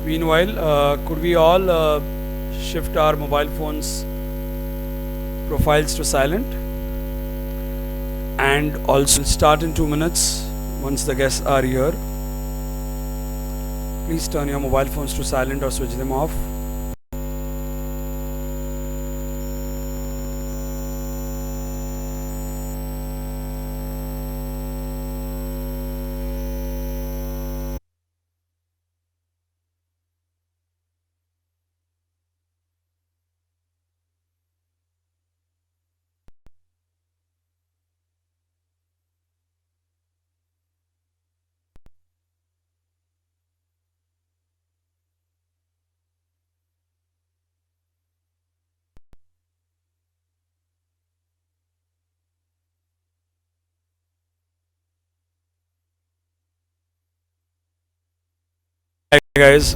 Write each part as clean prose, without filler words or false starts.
Meanwhile, could we all shift our mobile phones profiles to silent? And also start in 2 minutes once the guests are here. Please turn your mobile phones to silent or switch them off. Hi guys,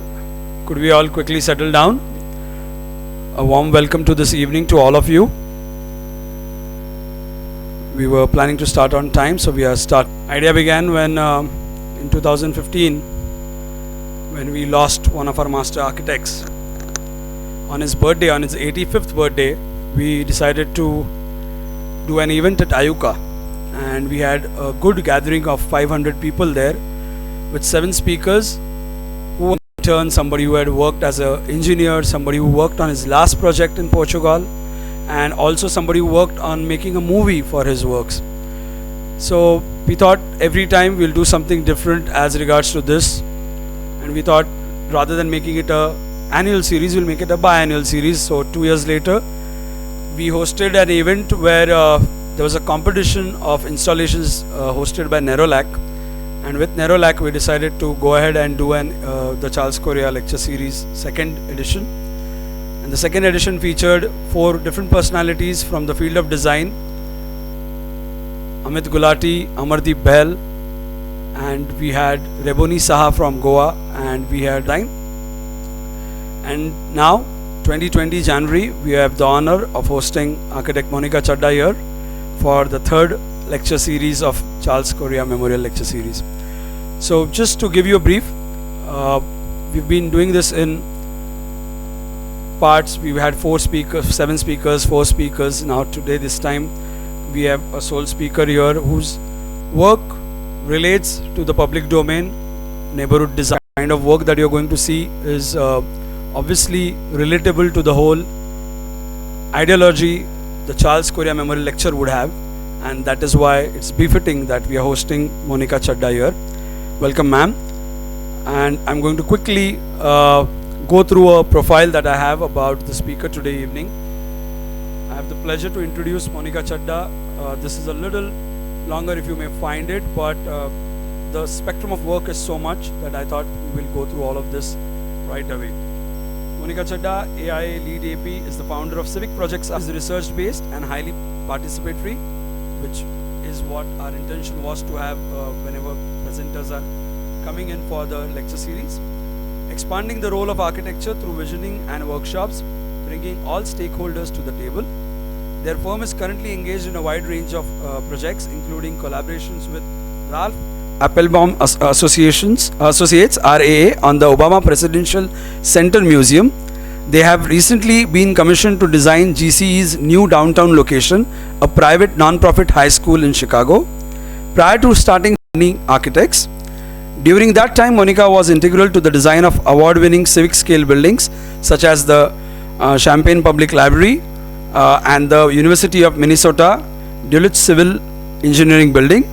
could we all quickly settle down? A warm welcome to this evening to all of you. We were planning to start on time, so we are start. Idea began when in 2015, when we lost one of our master architects. On his birthday, on his 85th birthday, we decided to do an event at Ayuka, and we had a good gathering of 500 people there with 7 speakers. Somebody who had worked as an engineer, somebody who worked on his last project in Portugal, and also somebody who worked on making a movie for his works. So we thought every time we'll do something different as regards to this, and we thought rather than making it a annual series, we'll make it a biannual series. So 2 years later, we hosted an event where there was a competition of installations hosted by Nerolac. And with Nerolac, we decided to go ahead and do the Charles Correa lecture series 2nd edition. And the 2nd edition featured 4 different personalities from the field of design: Amit Gulati, Amardeep Bahl, and we had Reboni Saha from Goa, and we had design. And now, 2020 January, we have the honor of hosting architect Monica Chadda here for the 3rd lecture series of Charles Correa Memorial Lecture Series. So just to give you a brief, we've been doing this in parts. We've had 4 speakers, 7 speakers, 4 speakers. Now today, this time, we have a sole speaker here whose work relates to the public domain, neighborhood design. Kind of work that you're going to see is obviously relatable to the whole ideology the Charles Correa Memorial Lecture would have. And that is why it's befitting that we are hosting Monica Chadda here. Welcome, ma'am. And I'm going to quickly go through a profile that I have about the speaker today evening. I have the pleasure to introduce Monica Chadda. This is a little longer if you may find it, but the spectrum of work is so much that I thought we will go through all of this right away. Monica Chadda, AIA Lead AP, is the founder of Civic Projects. Is research-based and highly participatory, which is what our intention was to have whenever presenters are coming in for the lecture series. Expanding the role of architecture through visioning and workshops, bringing all stakeholders to the table. Their firm is currently engaged in a wide range of projects, including collaborations with Ralph Appelbaum Associates, RAA, on the Obama Presidential Center Museum. They have recently been commissioned to design GCE's new downtown location, a private non-profit high school in Chicago. Prior to starting architects, during that time, Monica was integral to the design of award-winning civic scale buildings such as the Champaign Public Library and the University of Minnesota Duluth Civil Engineering Building.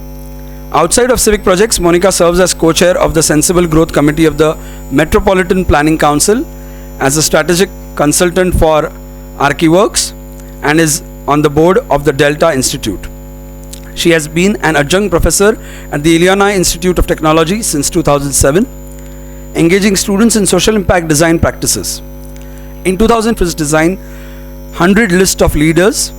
Outside of civic projects, Monica serves as co-chair of the Sensible Growth Committee of the Metropolitan Planning Council, as a strategic consultant for ArchiWorks, and is on the board of the Delta Institute. She has been an adjunct professor at the Illinois Institute of Technology since 2007, engaging students in social impact design practices. In 2000, she designed 100 list of leaders.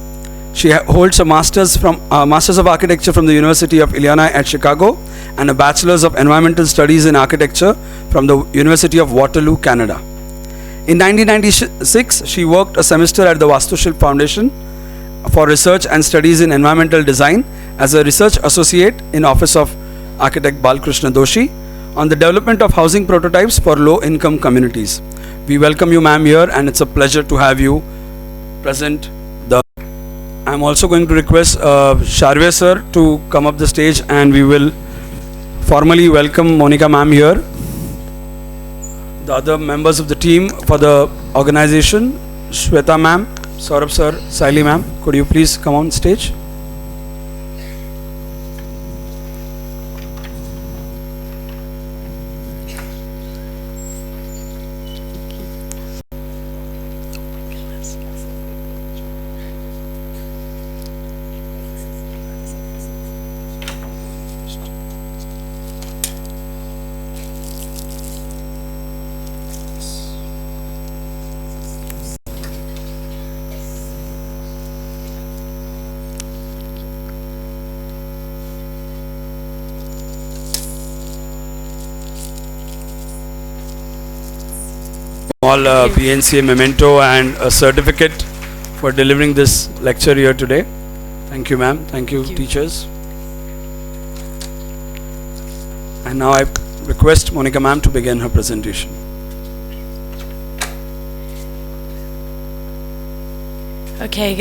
She holds a Masters of Architecture from the University of Illinois at Chicago and a Bachelor's of Environmental Studies in Architecture from the University of Waterloo, Canada. In 1996, she worked a semester at the Vastushilp Foundation for Research and Studies in Environmental Design as a research associate in Office of Architect Balkrishna Doshi. on the development of housing prototypes for low-income communities. We welcome you, ma'am, here, and it's a pleasure to have you present. I'm also going to request Sharvya sir to come up the stage, and we will formally welcome Monica ma'am here. The other members of the team for the organization, Shweta ma'am, Saurabh sir, Saili ma'am, could you please come on stage? Small BNCA memento and a certificate for delivering this lecture here today. Thank you, ma'am. Thank you, teachers. And now I request Monica ma'am to begin her presentation. Okay,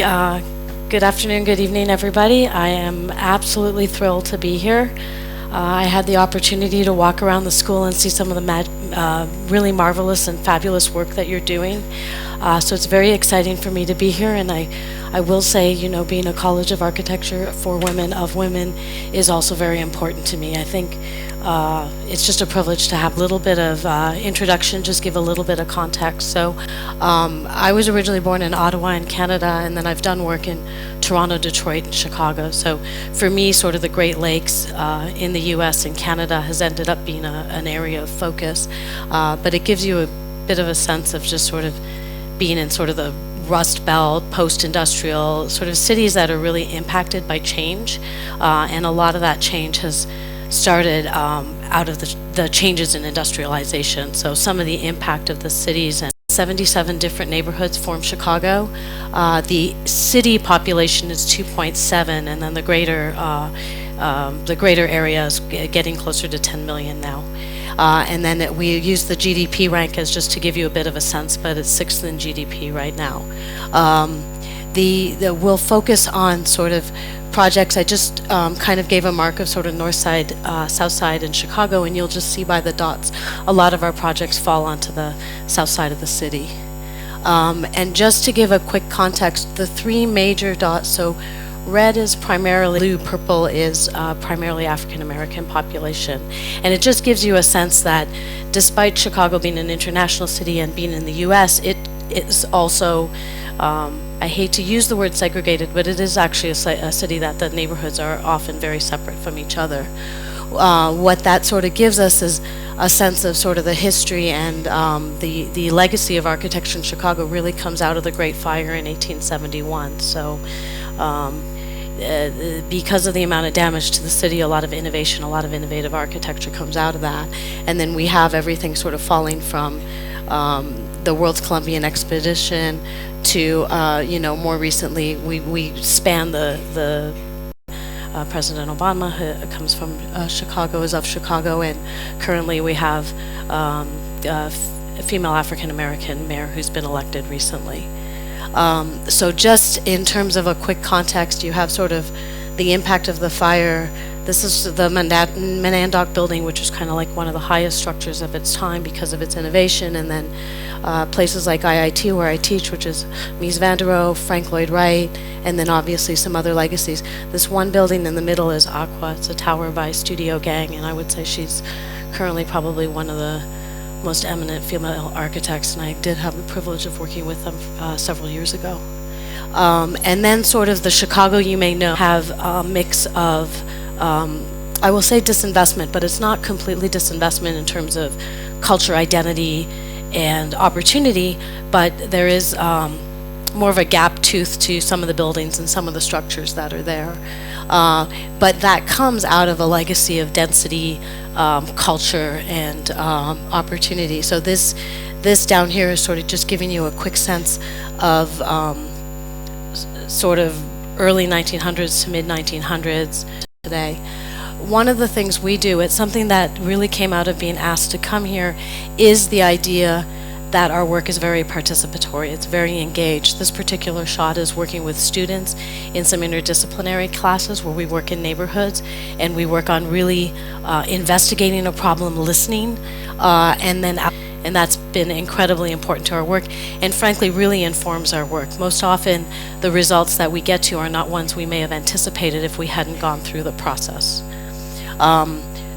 good afternoon, good evening, everybody. I am absolutely thrilled to be here. I had the opportunity to walk around the school and see some of the really marvelous and fabulous work that you're doing. So it's very exciting for me to be here, and I will say, you know, being a College of Architecture for women, of women, is also very important to me. I think it's just a privilege to have a little bit of introduction, just give a little bit of context. So I was originally born in Ottawa in Canada, and then I've done work in Toronto, Detroit, and Chicago. So for me, sort of the Great Lakes in the US and Canada has ended up being an area of focus. But it gives you a bit of a sense of just sort of being in sort of the Rust Belt, post-industrial sort of cities that are really impacted by change. And a lot of that change has started out of the changes in industrialization. So some of the impact of the cities, and 77 different neighborhoods form Chicago. The city population is 2.7, and then the greater area is getting closer to 10 million now. And then we use the GDP rank as just to give you a bit of a sense, but it's 6th in GDP right now. We'll focus on sort of projects. I just kind of gave a mark of sort of north side, south side in Chicago, and you'll just see by the dots, a lot of our projects fall onto the south side of the city. And just to give a quick context, the three major dots, so red is primarily blue, purple is primarily African American population. And it just gives you a sense that despite Chicago being an international city and being in the US, it is also, I hate to use the word segregated, but it is actually a city that the neighborhoods are often very separate from each other. What that sort of gives us is a sense of sort of the history and the legacy of architecture in Chicago really comes out of the Great Fire in 1871. So because of the amount of damage to the city, a lot of innovation, a lot of innovative architecture comes out of that. And then we have everything sort of falling from the World's Columbian Expedition to, you know, more recently, we span the President Obama, who comes from Chicago, is of Chicago, and currently we have a female African American mayor who's been elected recently. So just in terms of a quick context, you have sort of the impact of the fire. This is the Monadnock building, which is kind of like one of the highest structures of its time because of its innovation, and then places like IIT, where I teach, which is Mies van der Rohe, Frank Lloyd Wright, and then obviously some other legacies. This one building in the middle is Aqua. It's a tower by Studio Gang, and I would say she's currently probably one of the most eminent female architects, and I did have the privilege of working with them several years ago. And then sort of the Chicago, you may know, have a mix of, I will say disinvestment, but it's not completely disinvestment in terms of culture, identity, and opportunity, but there is more of a gap tooth to some of the buildings and some of the structures that are there. But that comes out of a legacy of density, culture, and opportunity. So this down here is sort of just giving you a quick sense of sort of early 1900s to mid 1900s today. one of the things we do, it's something that really came out of being asked to come here, is the idea that our work is very participatory. It's very engaged. This particular shot is working with students in some interdisciplinary classes where we work in neighborhoods and we work on really investigating a problem, listening, and that's been incredibly important to our work, and frankly really informs our work. Most often the results that we get to are not ones we may have anticipated if we hadn't gone through the process.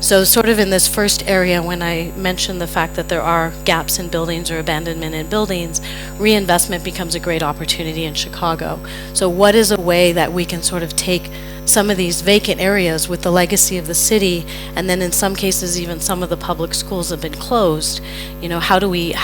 So sort of in this first area, when I mentioned the fact that there are gaps in buildings or abandonment in buildings, reinvestment becomes a great opportunity in Chicago. So what is a way that we can sort of take some of these vacant areas with the legacy of the city, and then in some cases even some of the public schools have been closed, you know, how do we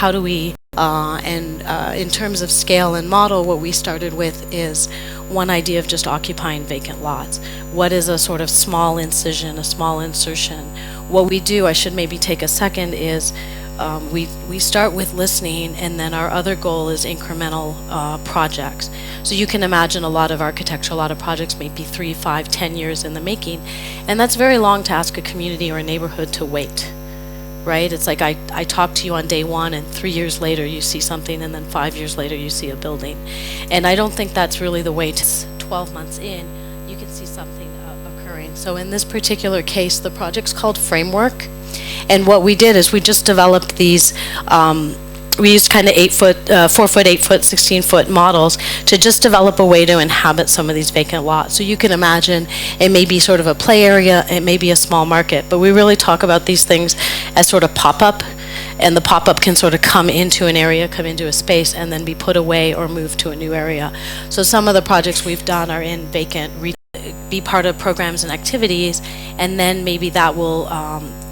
in terms of scale and model, what we started with is one idea of just occupying vacant lots. What is a sort of small incision, a small insertion? What we do, I should maybe take a second, is we start with listening, and then our other goal is incremental projects. So you can imagine a lot of architecture, a lot of projects may be 3, 5, 10 years in the making, and that's very long to ask a community or a neighborhood to wait. Right? It's like I talk to you on day one, and 3 years later you see something, and then 5 years later you see a building. And I don't think that's really the way to 12 months in, you can see something occurring. So in this particular case, the project's called Framework. And what we did is we just developed these, we used kind of 4 foot, 8 foot, 16 foot models to just develop a way to inhabit some of these vacant lots. So you can imagine it may be sort of a play area, it may be a small market, but we really talk about these things as sort of pop-up, and the pop-up can sort of come into an area, come into a space, and then be put away or moved to a new area. So some of the projects we've done are in vacant, be part of programs and activities, and then maybe that will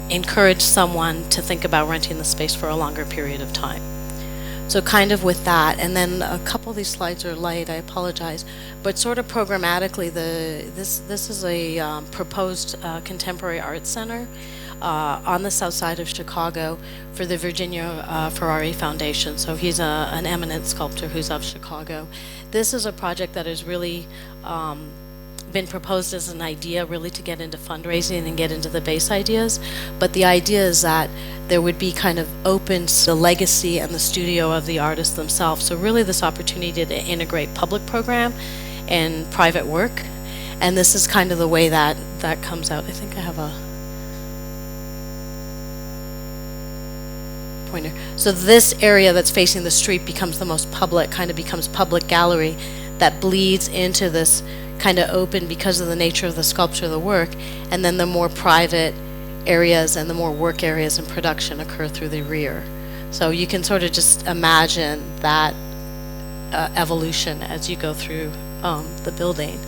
encourage someone to think about renting the space for a longer period of time. So kind of with that, and then a couple of these slides are light, I apologize, but sort of programmatically, this is a proposed contemporary art center on the south side of Chicago for the Virginia Ferrari Foundation. So he's an eminent sculptor who's of Chicago. This is a project that is really been proposed as an idea really to get into fundraising and get into the base ideas, but the idea is that there would be kind of open the legacy and the studio of the artists themselves. So really this opportunity to integrate public program and private work, and this is kind of the way that comes out. I think I have a pointer. So this area that's facing the street becomes the most public, kind of becomes public gallery that bleeds into this kind of open because of the nature of the sculpture of the work, and then the more private areas and the more work areas and production occur through the rear. So you can sort of just imagine that evolution as you go through the building.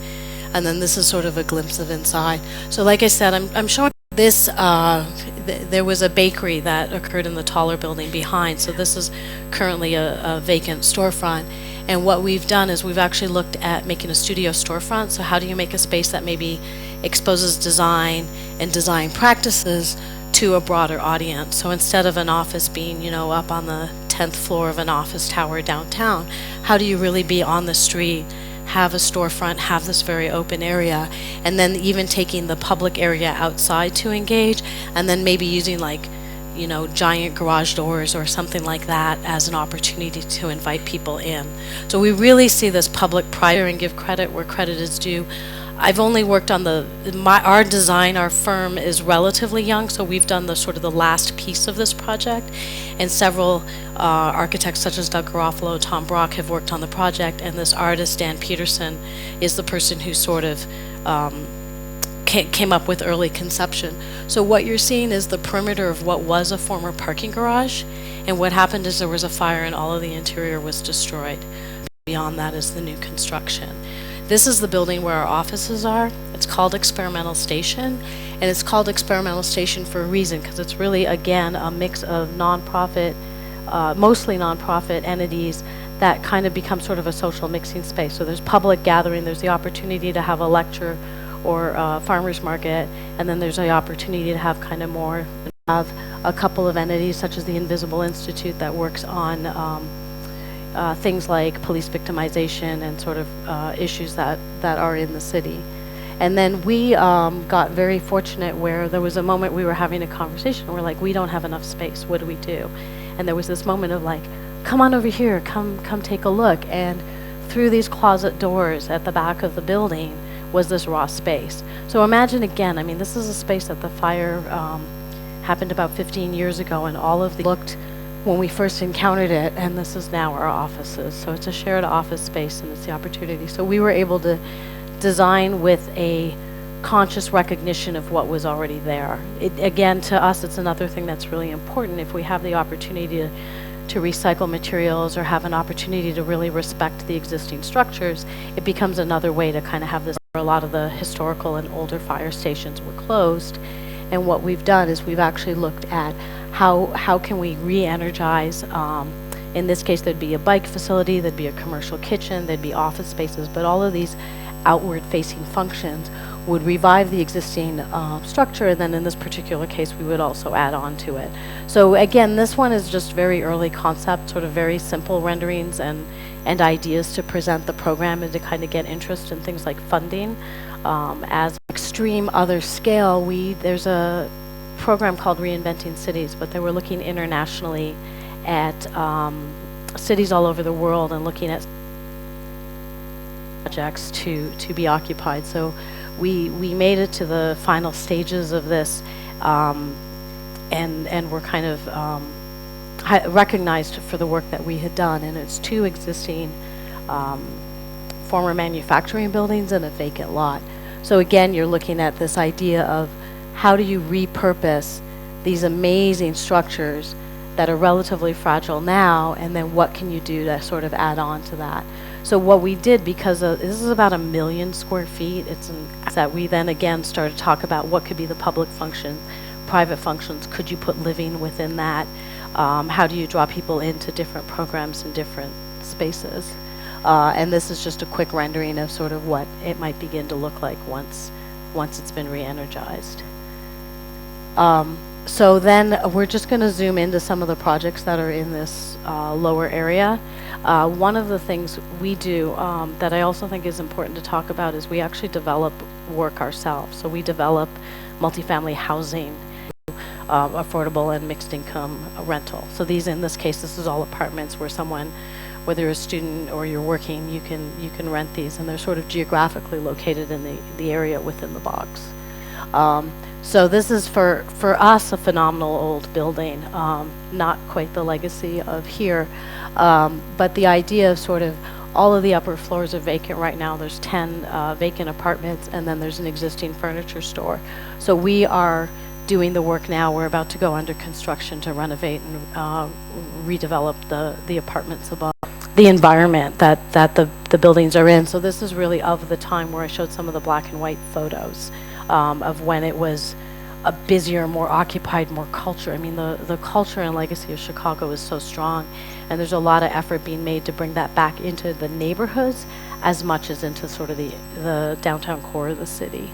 And then this is sort of a glimpse of inside. So like I said, I'm showing this, there was a bakery that occurred in the taller building behind, so this is currently a vacant storefront. And what we've done is we've actually looked at making a studio storefront. So how do you make a space that maybe exposes design and design practices to a broader audience? So instead of an office being, you know, up on the 10th floor of an office tower downtown, how do you really be on the street, have a storefront, have this very open area, and then even taking the public area outside to engage, and then maybe using, like, you know, giant garage doors or something like that as an opportunity to invite people in. So we really see this public private and give credit where credit is due. I've only worked on our design, our firm is relatively young, so we've done the sort of the last piece of this project, and several architects such as Doug Garofalo, Tom Brock have worked on the project, and this artist, Dan Peterson, is the person who sort of came up with early conception. So what you're seeing is the perimeter of what was a former parking garage, and what happened is there was a fire and all of the interior was destroyed. Beyond that is the new construction. This is the building where our offices are. It's called Experimental Station, and it's called Experimental Station for a reason, because it's really, again, a mix of nonprofit, mostly nonprofit entities that kind of become sort of a social mixing space. So there's public gathering, there's the opportunity to have a lecture or farmers market, and then there's the opportunity to have kind of more, have a couple of entities such as the Invisible Institute that works on things like police victimization and sort of issues that are in the city. And then we got very fortunate where there was a moment we were having a conversation. We're like, we don't have enough space. What do we do? And there was this moment of like, come on over here, come take a look. And through these closet doors at the back of the building was this raw space. So imagine again, I mean, this is a space that the fire happened about 15 years ago, and all of the looked when we first encountered it, and this is now our offices. So it's a shared office space, and it's the opportunity. So we were able to design with a conscious recognition of what was already there. Again, to us, it's another thing that's really important. If we have the opportunity to recycle materials or have an opportunity to really respect the existing structures, it becomes another way to kind of have this. A lot of the historical and older fire stations were closed, and what we've done is we've actually looked at how can we re-energize. In this case, there'd be a bike facility, there'd be a commercial kitchen, there'd be office spaces, but all of these outward-facing functions would revive the existing structure, and then in this particular case, we would also add on to it. So again, this one is just very early concept, sort of very simple renderings and ideas to present the program and to kind of get interest in things like funding. As extreme other scale, there's a program called Reinventing Cities, but they were looking internationally at cities all over the world and looking at projects to be occupied. So we made it to the final stages of this, and we're kind of recognized for the work that we had done. And it's 2 existing former manufacturing buildings and a vacant lot. So again, you're looking at this idea of how do you repurpose these amazing structures that are relatively fragile now, and then what can you do to sort of add on to that? So what we did, because this is about 1 million square feet, that we then again started to talk about what could be the public function, private functions, could you put living within that? How do you draw people into different programs in different spaces? And this is just a quick rendering of sort of what it might begin to look like once it's been re-energized. So then we're just going to zoom into some of the projects that are in this lower area. One of the things we do that I also think is important to talk about is we actually develop work ourselves. So we develop multifamily housing, affordable and mixed income rental. So in this case, this is all apartments where someone, whether you're a student or you're working, you can rent these, and they're sort of geographically located in the area within the box. So this is for us a phenomenal old building, not quite the legacy of here, but the idea of sort of all of the upper floors are vacant right now. There's 10 vacant apartments, and then there's an existing furniture store. So we are doing the work now. We're about to go under construction to renovate and redevelop the apartments above. The environment that the buildings are in. So this is really of the time where I showed some of the black and white photos of when it was a busier, more occupied, more culture. I mean, the culture and legacy of Chicago is so strong, and there's a lot of effort being made to bring that back into the neighborhoods as much as into sort of the downtown core of the city.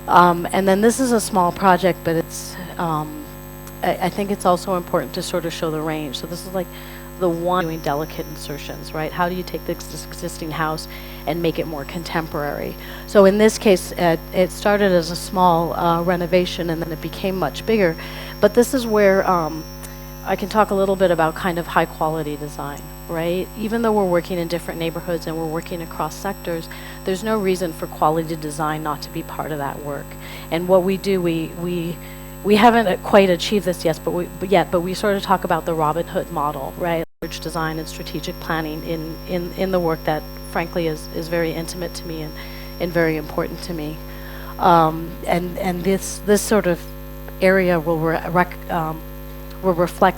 And then this is a small project, but it's I think it's also important to sort of show the range. So this is like the one doing delicate insertions, right? How do you take this existing house and make it more contemporary? So in this case, it started as a small renovation, and then it became much bigger. But this is where I can talk a little bit about kind of high quality design, right? Even though we're working in different neighborhoods and we're working across sectors, there's no reason for quality design not to be part of that work. And what we do, we haven't quite achieved this yet, but we sort of talk about the Robin Hood model, right? Design and strategic planning in the work that frankly is very intimate to me and very important to me. And this sort of area will reflect,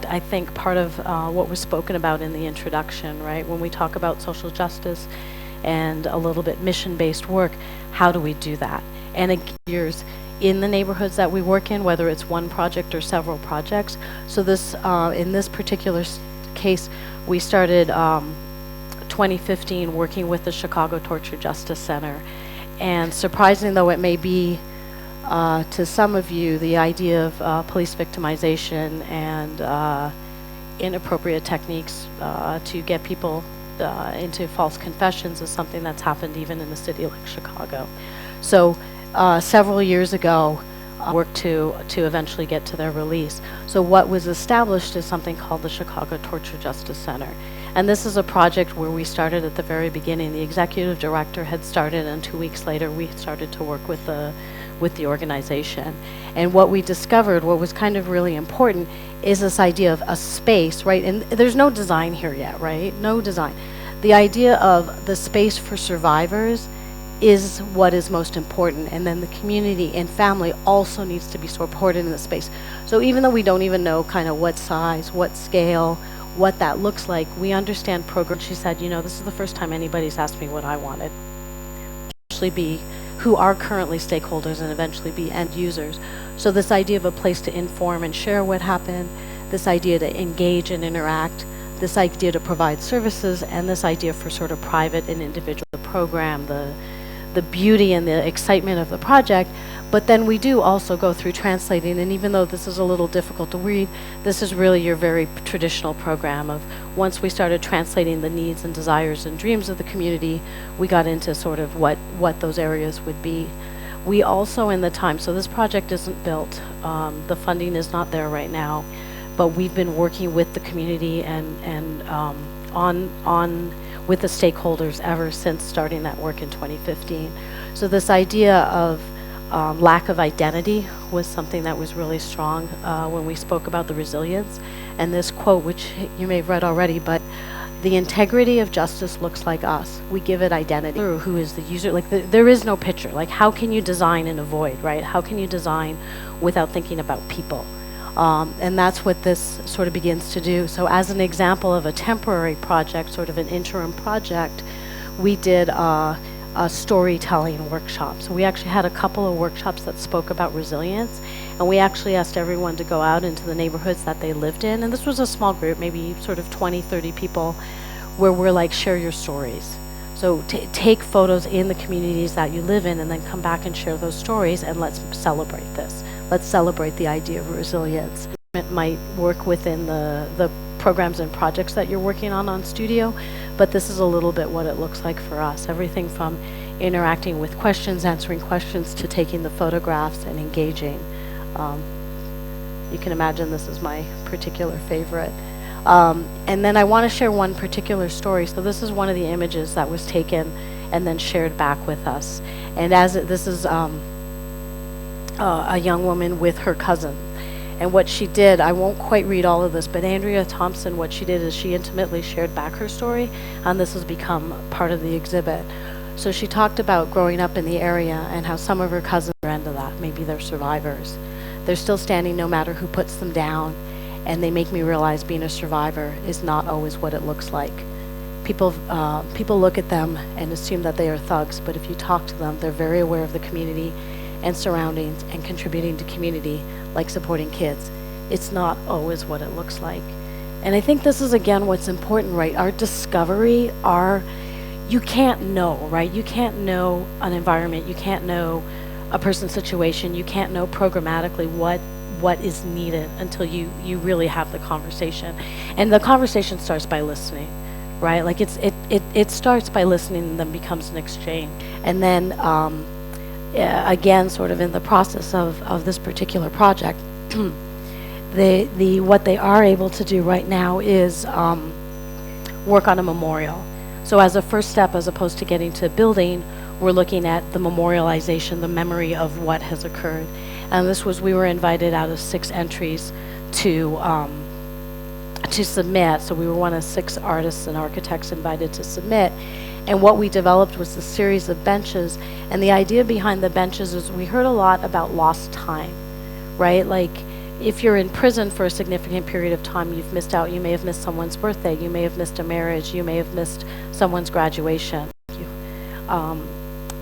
I think, part of what was spoken about in the introduction, right? When we talk about social justice and a little bit mission-based work, how do we do that? And it gears in the neighborhoods that we work in, whether it's one project or several projects. So this, in this particular case, we started 2015 working with the Chicago Torture Justice Center. And surprising though it may be to some of you, the idea of police victimization and inappropriate techniques to get people into false confessions is something that's happened even in a city like Chicago. So several years ago, worked to eventually get to their release. So what was established is something called the Chicago Torture Justice Center. And this is a project where we started at the very beginning. The executive director had started, and 2 weeks later we started to work with the organization. And what we discovered, what was kind of really important, is this idea of a space, right? And there's no design here yet, right? No design. The idea of the space for survivors is what is most important, and then the community and family also needs to be supported in the space. So even though we don't even know kind of what size, what scale, what that looks like, we understand program. She said, you know, this is the first time anybody's asked me what I wanted. Actually be who are currently stakeholders and eventually be end users. So this idea of a place to inform and share what happened, this idea to engage and interact, this idea to provide services, and this idea for sort of private and individual program, the beauty and the excitement of the project. But then we do also go through translating, and even though this is a little difficult to read, this is really your very traditional program of once we started translating the needs and desires and dreams of the community, we got into sort of what those areas would be. We also in the time, so this project isn't built, the funding is not there right now, but we've been working with the community and on with the stakeholders ever since starting that work in 2015. So this idea of lack of identity was something that was really strong when we spoke about the resilience. And this quote, which you may have read already, but the integrity of justice looks like us. We give it identity. Who is the user? Like there is no picture. Like how can you design in a void, right? How can you design without thinking about people? And that's what this sort of begins to do. So as an example of a temporary project, sort of an interim project, we did a storytelling workshop. So we actually had a couple of workshops that spoke about resilience, and we actually asked everyone to go out into the neighborhoods that they lived in. And this was a small group, maybe sort of 20, 30 people, where we're like, share your stories. So take photos in the communities that you live in and then come back and share those stories, and let's celebrate this. Let's celebrate the idea of resilience. It might work within the programs and projects that you're working on studio, but this is a little bit what it looks like for us. Everything from interacting with questions, answering questions, to taking the photographs and engaging. You can imagine this is my particular favorite. And then I want to share one particular story. So this is one of the images that was taken and then shared back with us. And this is a young woman with her cousin. And what she did, I won't quite read all of this, but Andrea Thompson, what she did is she intimately shared back her story, and this has become part of the exhibit. So she talked about growing up in the area and how some of her cousins are into that. Maybe they're survivors. They're still standing no matter who puts them down, and they make me realize being a survivor is not always what it looks like. People look at them and assume that they are thugs, but if you talk to them, they're very aware of the community and surroundings and contributing to community, like supporting kids. It's not always what it looks like. And I think this is, again, what's important, right? Our discovery, you can't know, right? You can't know an environment, you can't know a person's situation, you can't know programmatically what is needed until you really have the conversation. And the conversation starts by listening, right? Like it starts by listening and then becomes an exchange. And then again, sort of in the process of this particular project, what they are able to do right now is work on a memorial. So as a first step, as opposed to getting to building, we're looking at the memorialization, the memory of what has occurred. And we were invited out of 6 entries to submit. So we were one of 6 artists and architects invited to submit. And what we developed was a series of benches. And the idea behind the benches is we heard a lot about lost time, right? Like if you're in prison for a significant period of time, you've missed out. You may have missed someone's birthday. You may have missed a marriage. You may have missed someone's graduation.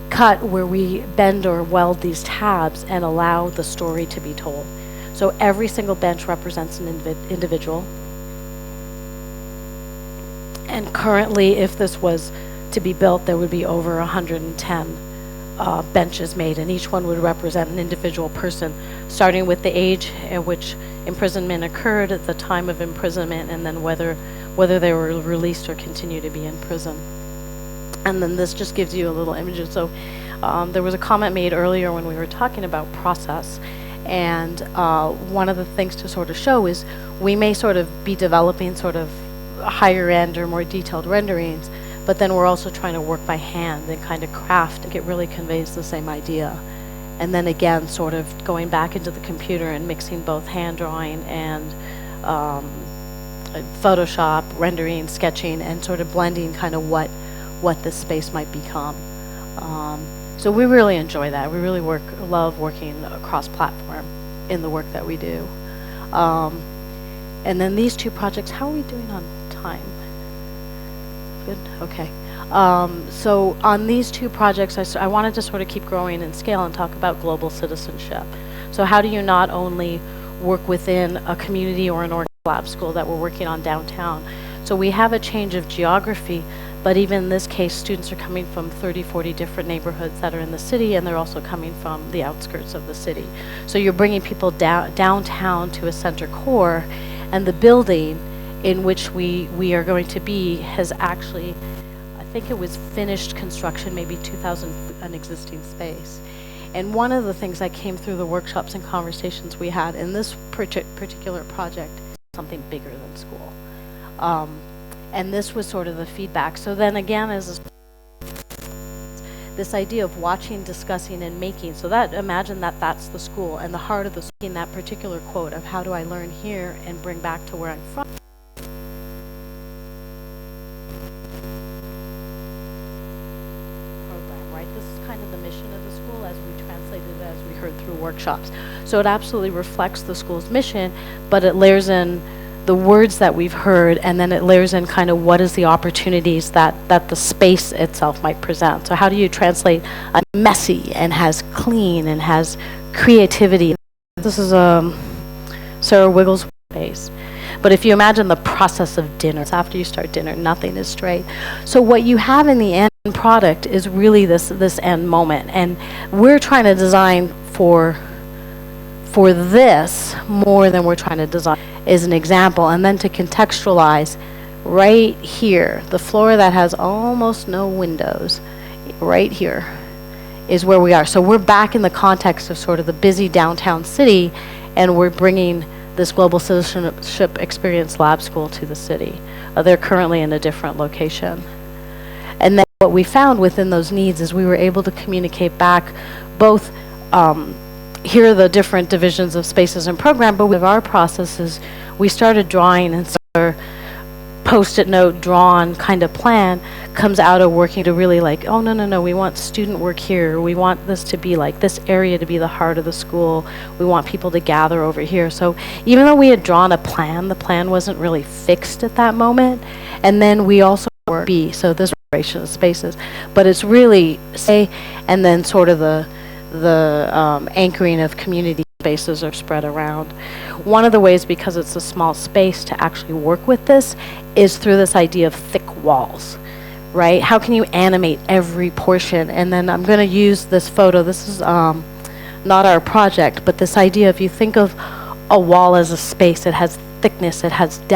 Cut where we bend or weld these tabs and allow the story to be told. So every single bench represents an individual. And currently, if this was to be built, there would be over 110 benches made, and each one would represent an individual person, starting with the age at which imprisonment occurred, at the time of imprisonment, and then whether they were released or continue to be in prison. And then this just gives you a little image. So There was a comment made earlier when we were talking about process, and one of the things to sort of show is we may sort of be developing sort of higher end or more detailed renderings, but then we're also trying to work by hand and kind of craft. It really conveys the same idea. And then again, sort of going back into the computer and mixing both hand drawing and Photoshop, rendering, sketching, and sort of blending kind of what this space might become. So we really enjoy that. We really love working across platform in the work that we do. And then these two projects, how are we doing on time? Good, okay. So on these two projects, I wanted to sort of keep growing in scale and talk about global citizenship. So how do you not only work within a community or an lab school that we're working on downtown? So we have a change of geography, but even in this case, students are coming from 30, 40 different neighborhoods that are in the city, and they're also coming from the outskirts of the city. So you're bringing people downtown to a center core, and the building in which we are going to be has actually, I think it was finished construction, maybe 2,000 an existing space. And one of the things that came through the workshops and conversations we had in this particular project is something bigger than school. And this was sort of the feedback. So then again, as this idea of watching, discussing, and making. So that, imagine that that's the school, and the heart of the school, in that particular quote of how do I learn here and bring back to where I'm from. Program, right? This is kind of the mission of the school as we translated it, as we heard through workshops. So it absolutely reflects the school's mission, but it layers in the words that we've heard, and then it layers in kind of what is the opportunities that the space itself might present. So how do you translate a messy and has clean and has creativity? This is Sarah Wiggles' space. But if you imagine the process of dinner, it's after you start dinner, nothing is straight. So what you have in the end product is really this end moment, and we're trying to design for this more than we're trying to design is an example. And then to contextualize, right here, the floor that has almost no windows, right here is where we are. So we're back in the context of sort of the busy downtown city, and we're bringing this Global Citizenship Experience Lab School to the city. They're currently in a different location. And then what we found within those needs is we were able to communicate back both here are the different divisions of spaces and program, but with our processes, we started drawing, and so our post-it note drawn kind of plan comes out of working to really like, oh, no, we want student work here. We want this to be like this area to be the heart of the school. We want people to gather over here. So even though we had drawn a plan, the plan wasn't really fixed at that moment. And then we also work B, so this operation of spaces, but it's really say, and then sort of the anchoring of community spaces are spread around. One of the ways, because it's a small space, to actually work with this is through this idea of thick walls, right? How can you animate every portion? And then I'm going to use this photo. This is not our project, but this idea, if you think of a wall as a space, it has thickness, it has depth.